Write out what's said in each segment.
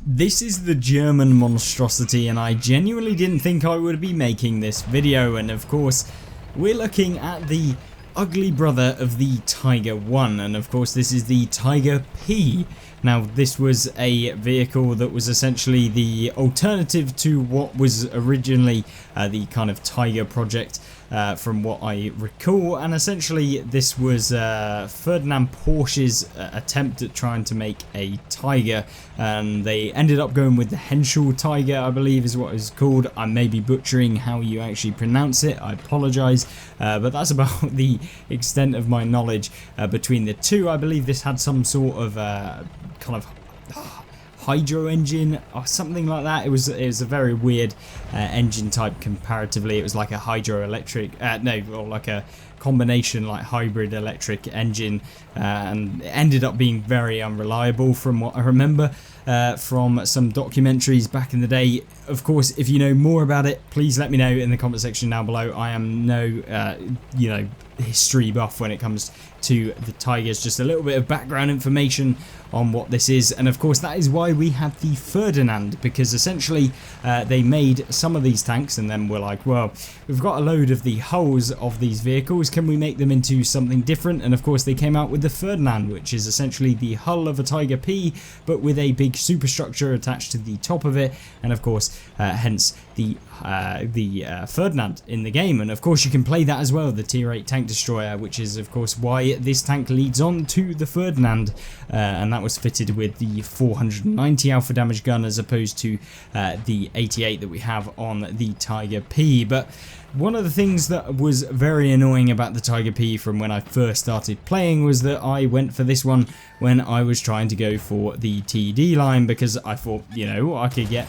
This is the German monstrosity, and I genuinely didn't think I would be making this video, and of course we're looking at the ugly brother of the Tiger 1, and of course this is the Tiger P. Now this was a vehicle that was essentially the alternative to what was originally the kind of Tiger project from what I recall, and essentially this was Ferdinand Porsche's attempt at trying to make a Tiger, and they ended up going with the Henschel Tiger, I believe is what it's called. I may be butchering how you actually pronounce it, I apologise, but that's about the extent of my knowledge between the two. I believe this had some sort of kind of hydro engine or something like that. It was a very weird engine type comparatively. It was like a hydroelectric, or like a combination like hybrid electric engine, and it ended up being very unreliable from what I remember from some documentaries back in the day. Of course, if you know more about it, please let me know in the comment section down below. I am no history buff when it comes to the Tigers, just a little bit of background information on what this is, and of course that is why we have the Ferdinand, because essentially they made some of these tanks and then were like, well, we've got a load of the hulls of these vehicles, can we make them into something different? And of course they came out with the Ferdinand, which is essentially the hull of a Tiger P but with a big superstructure attached to the top of it, and of course hence the Ferdinand in the game. And of course you can play that as well, the tier 8 tank destroyer, which is of course why this tank leads on to the Ferdinand, and that was fitted with the 490 alpha damage gun as opposed to the 88 that we have on the Tiger P. But one of the things that was very annoying about the Tiger P from when I first started playing was that I went for this one when I was trying to go for the TD line, because I thought, I could get,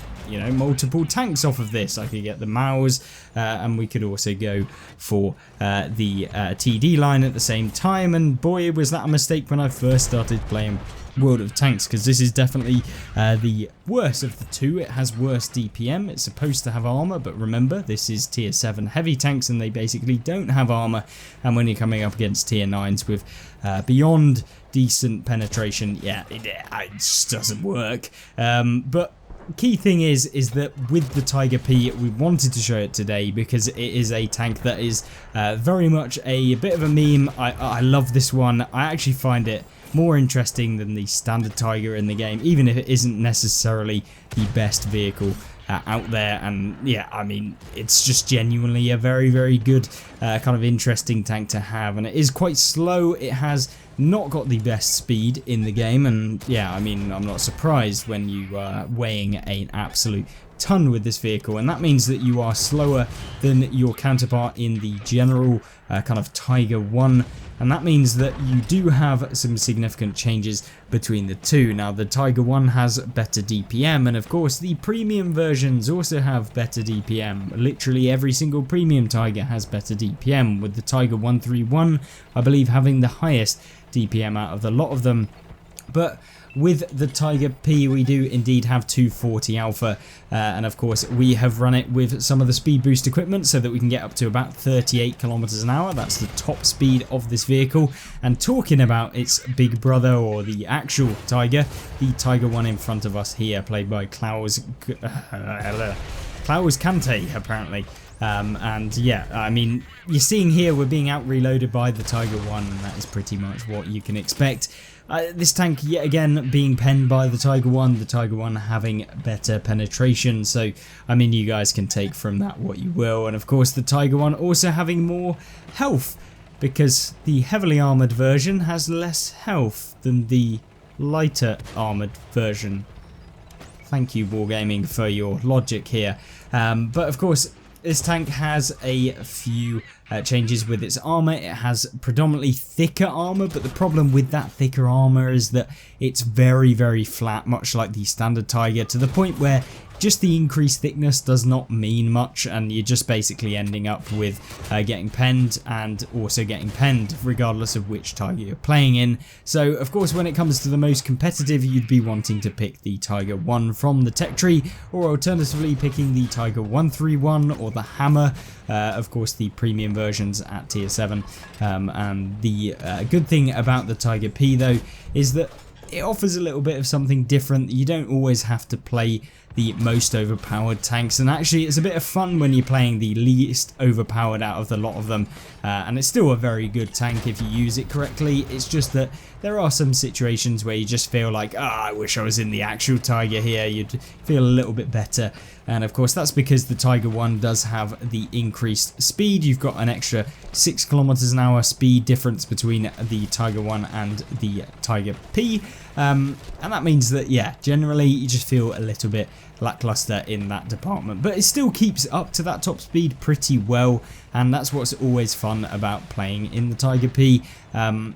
multiple tanks off of this. I could get the Maus, and we could also go for the TD line at the same time, and boy, was that a mistake when I first started playing World of Tanks, because this is definitely the worst of the two. It has worse DPM, it's supposed to have armor, but remember this is tier 7 heavy tanks and they basically don't have armor, and when you're coming up against tier 9s with beyond decent penetration, it just doesn't work. But key thing is that with the Tiger P, we wanted to show it today because it is a tank that is very much a bit of a meme. I love this one. I actually find it more interesting than the standard Tiger in the game, even if it isn't necessarily the best vehicle out there. And yeah, I mean, it's just genuinely a very, very good kind of interesting tank to have, and it is quite slow. It has not got the best speed in the game, and yeah, I mean, I'm not surprised when you are weighing an absolute ton with this vehicle, and that means that you are slower than your counterpart in the general kind of Tiger 1, and that means that you do have some significant changes between the two. Now the Tiger 1 has better DPM, and of course the premium versions also have better DPM. Literally every single premium Tiger has better DPM, with the Tiger 131 I believe having the highest DPM out of the lot of them. But with the Tiger P we do indeed have 240 alpha, and of course we have run it with some of the speed boost equipment so that we can get up to about 38 kilometers an hour. That's the top speed of this vehicle. And talking about its big brother, or the actual Tiger, the Tiger 1 in front of us here, played by Klaus Kante apparently. And yeah, I mean, you're seeing here we're being out reloaded by the Tiger 1, and that is pretty much what you can expect. This tank yet again being penned by the Tiger 1, the Tiger 1 having better penetration, so I mean, you guys can take from that what you will. And of course the Tiger 1 also having more health, because the heavily armoured version has less health than the lighter armoured version. Thank you Wargaming for your logic here. But of course this tank has a few changes with its armor. It has predominantly thicker armor, but the problem with that thicker armor is that it's very, very flat, much like the standard Tiger, to the point where just the increased thickness does not mean much, and you're just basically ending up with getting penned and also getting penned regardless of which Tiger you're playing in. So of course when it comes to the most competitive, you'd be wanting to pick the Tiger 1 from the tech tree, or alternatively picking the Tiger 131 or the Hammer, of course the premium versions at tier 7. And the good thing about the Tiger P though is that it offers a little bit of something different. You don't always have to play the most overpowered tanks, and actually it's a bit of fun when you're playing the least overpowered out of the lot of them, and it's still a very good tank if you use it correctly. It's just that there are some situations where you just feel like, I wish I was in the actual Tiger here. You'd feel a little bit better, and of course that's because the Tiger 1 does have the increased speed. You've got an extra 6 km/h speed difference between the Tiger 1 and the Tiger P, and that means that, yeah, generally you just feel a little bit lackluster in that department, but it still keeps up to that top speed pretty well, and that's what's always fun about playing in the Tiger P. And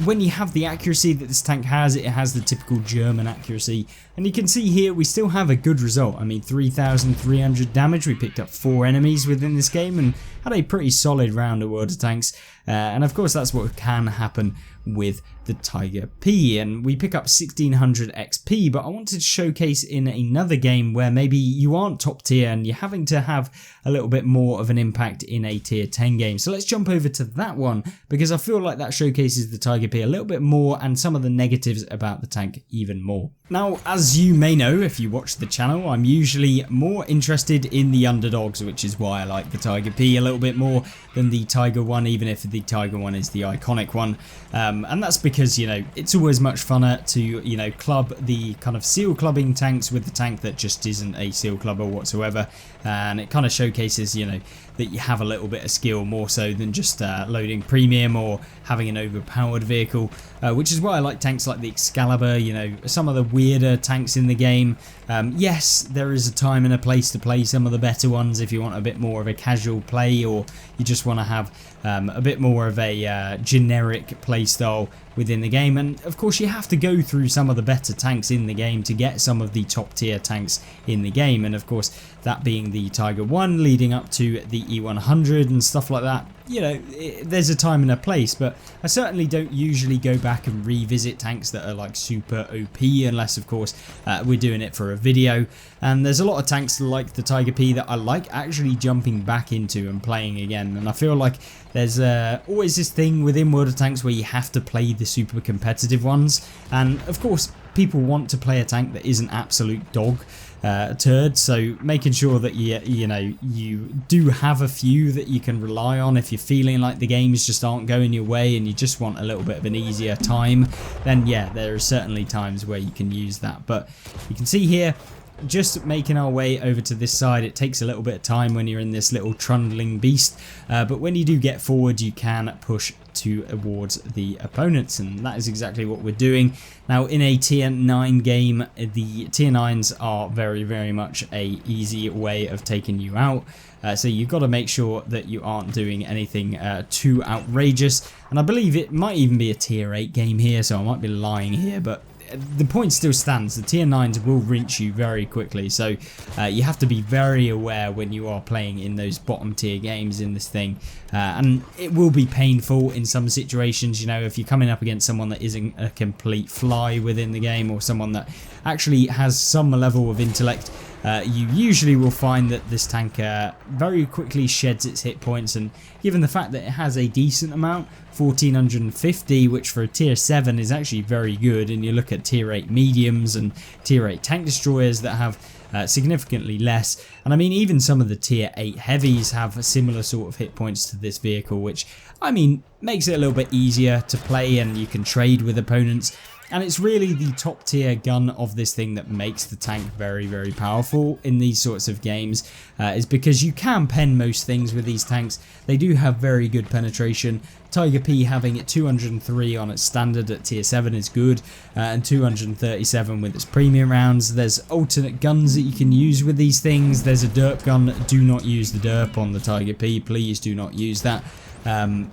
when you have the accuracy that this tank has, it has the typical German accuracy, and you can see here we still have a good result. I mean, 3,300 damage. We picked up 4 enemies within this game and had a pretty solid round of World of Tanks, and of course that's what can happen with the Tiger P, and we pick up 1600 XP. But I wanted to showcase in another game where maybe you aren't top tier and you're having to have a little bit more of an impact in a tier 10 game. So let's jump over to that one, because I feel like that showcases the Tiger P a little bit more and some of the negatives about the tank even more. Now, as you may know if you watch the channel, I'm usually more interested in the underdogs, which is why I like the Tiger P a little bit more than the Tiger 1, even if the Tiger 1 is the iconic one. And that's because, you know, it's always much funner to, you know, club the kind of seal clubbing tanks with the tank that just isn't a seal clubber whatsoever, and it kind of showcases, you know, that you have a little bit of skill more so than just loading premium or having an overpowered vehicle, which is why I like tanks like the Excalibur, you know, some of the weirder tanks in the game. Yes, there is a time and a place to play some of the better ones if you want a bit more of a casual play, or you just want to have a bit more of a generic playstyle within the game. And of course you have to go through some of the better tanks in the game to get some of the top tier tanks in the game, and of course that being the Tiger 1 leading up to the E100 and stuff like that. You know, there's a time and a place, but I certainly don't usually go back and revisit tanks that are like super OP unless of course we're doing it for a video. And there's a lot of tanks like the Tiger P that I like actually jumping back into and playing again, and I feel like there's always this thing within World of Tanks where you have to play the super competitive ones, and of course people want to play a tank that is an absolute dog turd, so making sure that you do have a few that you can rely on if you're feeling like the games just aren't going your way and you just want a little bit of an easier time, then yeah, there are certainly times where you can use that. But you can see here, just making our way over to this side, it takes a little bit of time when you're in this little trundling beast, but when you do get forward you can push towards the opponents, and that is exactly what we're doing. Now in a tier 9 game, the tier 9s are very much a easy way of taking you out, so you've got to make sure that you aren't doing anything too outrageous, and I believe it might even be a tier 8 game here, so I might be lying here, but the point still stands. The tier 9s will rinse you very quickly, so you have to be very aware when you are playing in those bottom tier games in this thing, and it will be painful in some situations. You know, if you're coming up against someone that isn't a complete fly within the game, or someone that actually has some level of intellect, you usually will find that this tank very quickly sheds its hit points, and given the fact that it has a decent amount, 1450, which for a tier 7 is actually very good, and you look at tier 8 mediums and tier 8 tank destroyers that have significantly less, and I mean even some of the tier 8 heavies have a similar sort of hit points to this vehicle, which I mean makes it a little bit easier to play, and you can trade with opponents. And it's really the top tier gun of this thing that makes the tank very powerful in these sorts of games, is because you can pen most things with these tanks. They do have very good penetration. Tiger P having it 203 on its standard at tier 7 is good, and 237 with its premium rounds. There's alternate guns that you can use with these things. There's a derp gun. Do not use the derp on the Tiger P, please do not use that.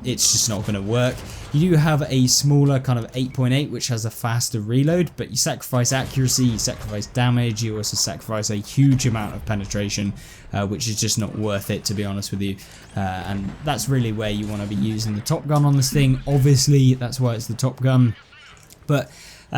It's just not going to work. You do have a smaller kind of 8.8 which has a faster reload, but you sacrifice accuracy, you sacrifice damage, you also sacrifice a huge amount of penetration, which is just not worth it, to be honest with you, and that's really where you want to be using the top gun on this thing. Obviously that's why it's the top gun, but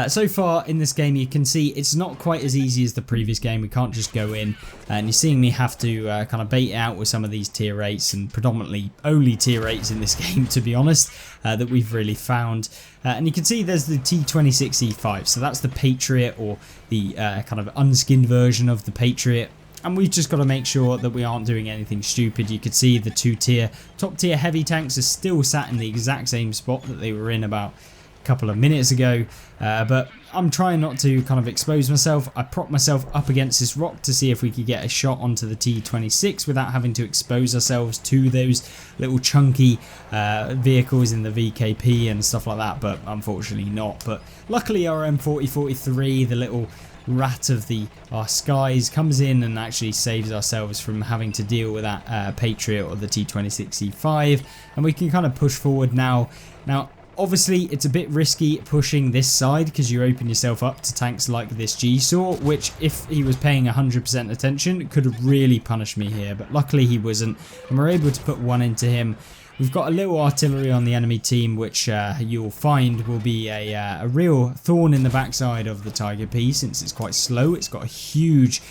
So far in this game, you can see it's not quite as easy as the previous game. We can't just go in, and you're seeing me have to kind of bait out with some of these tier 8s, and predominantly only tier 8s in this game, to be honest, that we've really found. And you can see there's the T26E5, so that's the Patriot, or the kind of unskinned version of the Patriot. And we've just got to make sure that we aren't doing anything stupid. You can see the top tier heavy tanks are still sat in the exact same spot that they were in about a couple of minutes ago. But I'm trying not to kind of expose myself. I prop myself up against this rock to see if we could get a shot onto the T26 without having to expose ourselves to those little chunky vehicles in the VKP and stuff like that, but unfortunately not. But luckily our M4043, the little rat of our skies, comes in and actually saves ourselves from having to deal with that Patriot or the T26E5, and we can kind of push forward now. Now obviously it's a bit risky pushing this side because you open yourself up to tanks like this G-Saw, which if he was paying 100% attention could have really punished me here, but luckily he wasn't, and we're able to put one into him. We've got a little artillery on the enemy team, which you'll find will be a real thorn in the backside of the Tiger P, since it's quite slow. It's got a huge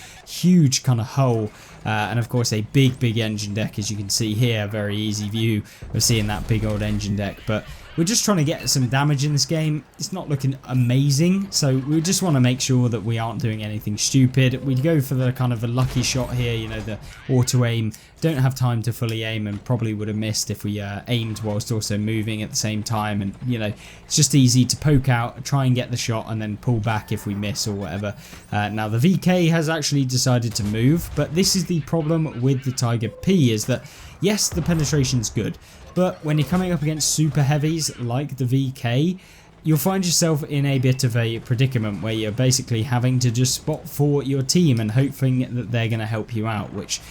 kind of hull, and of course a big engine deck, as you can see here. Very easy view of seeing that big old engine deck, but we're just trying to get some damage in this game. It's not looking amazing, so we just want to make sure that we aren't doing anything stupid. We go for the kind of a lucky shot here, you know, the auto aim. Don't have time to fully aim and probably would have missed if we aimed whilst also moving at the same time, and you know, it's just easy to poke out, try and get the shot and then pull back if we miss or whatever. Now the VK has actually decided to move, but this is the problem with the Tiger P, is that yes, the penetration's good, but when you're coming up against super heavies like the VK, you'll find yourself in a bit of a predicament where you're basically having to just spot for your team and hoping that they're going to help you out, which,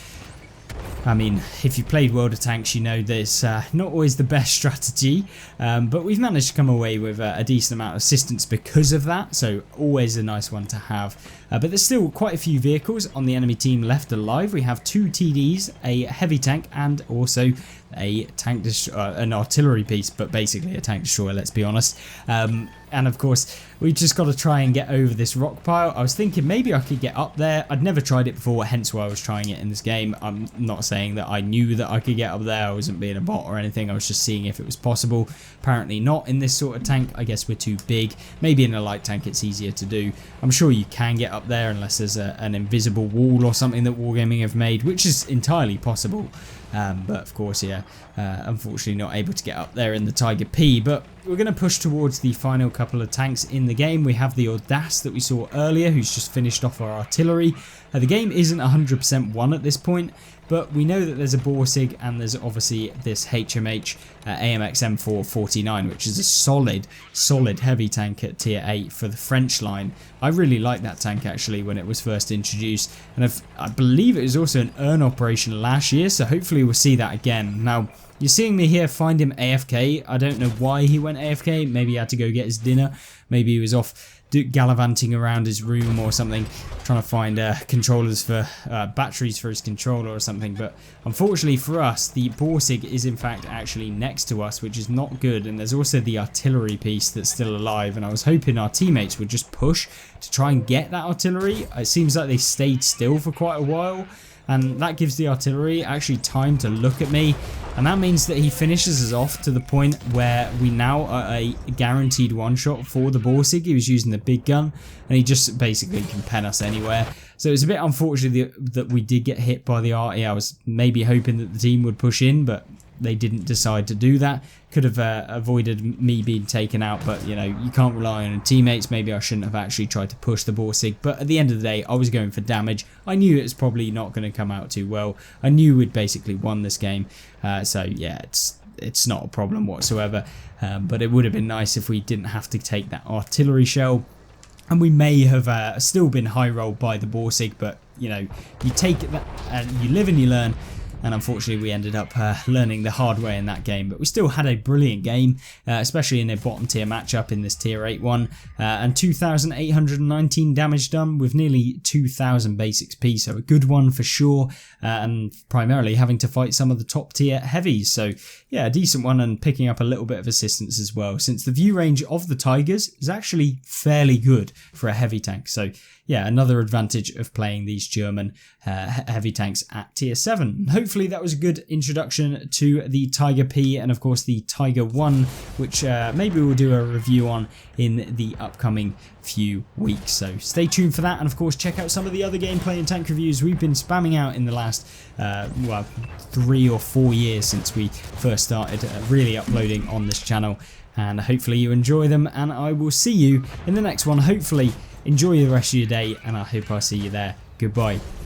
I mean, if you played World of Tanks, you know there's not always the best strategy, but we've managed to come away with a decent amount of assistance because of that, so always a nice one to have. But there's still quite a few vehicles on the enemy team left alive. We have 2 TDs, a heavy tank, and also a tank an artillery piece, but basically a tank destroyer, let's be honest. And of course, we've just got to try and get over this rock pile. I was thinking maybe I could get up there. I'd never tried it before, hence why I was trying it in this game. I'm not saying that I knew that I could get up there. I wasn't being a bot or anything. I was just seeing if it was possible. Apparently not in this sort of tank. I guess we're too big. Maybe in a light tank it's easier to do. I'm sure you can get up there unless there's an invisible wall or something that Wargaming have made, which is entirely possible. But of course, yeah, unfortunately not able to get up there in the Tiger P, but we're going to push towards the final couple of tanks in the game. We have the Audace that we saw earlier, who's just finished off our artillery. The game isn't 100% won at this point, but we know that there's a Borsig and there's obviously this HMH AMX M449, which is a solid heavy tank at tier 8 for the French line. I really liked that tank actually when it was first introduced, and I believe it was also an earn operation last year, so hopefully we'll see that again. Now, you're seeing me here find him AFK. I don't know why he went AFK. Maybe he had to go get his dinner. Maybe he was off gallivanting around his room or something, trying to find controllers for batteries for his controller or something. But unfortunately for us, the Borsig is in fact actually next to us, which is not good. And there's also the artillery piece that's still alive, and I was hoping our teammates would just push to try and get that artillery. It seems like they stayed still for quite a while, and that gives the artillery actually time to look at me, and that means that he finishes us off to the point where we now are a guaranteed one-shot for the Borsig. He was using the big gun, and he just basically can pen us anywhere. So it's a bit unfortunate that we did get hit by the arty. I was maybe hoping that the team would push in, but they didn't decide to do that. Could have avoided me being taken out, but you know, you can't rely on your teammates. Maybe I shouldn't have actually tried to push the Borsig, but at the end of the day, I was going for damage. I knew it was probably not going to come out too well. I knew we'd basically won this game, so yeah, it's not a problem whatsoever. But it would have been nice if we didn't have to take that artillery shell, and we may have still been high rolled by the Borsig, but you know, you take it and you live and you learn. and unfortunately we ended up learning the hard way in that game, but we still had a brilliant game, especially in a bottom tier matchup in this tier 8 one, and 2,819 damage done with nearly 2,000 base XP, so a good one for sure, and primarily having to fight some of the top tier heavies, so yeah, a decent one, and picking up a little bit of assistance as well, since the view range of the Tigers is actually fairly good for a heavy tank. So yeah, another advantage of playing these German heavy tanks at tier 7. Hopefully that was a good introduction to the Tiger P and of course the Tiger 1, which maybe we'll do a review on in the upcoming few weeks. So stay tuned for that, and of course check out some of the other gameplay and tank reviews we've been spamming out in the last 3 or 4 years since we first started really uploading on this channel, and hopefully you enjoy them, and I will see you in the next one. Hopefully enjoy the rest of your day, and I hope I'll see you there. Goodbye.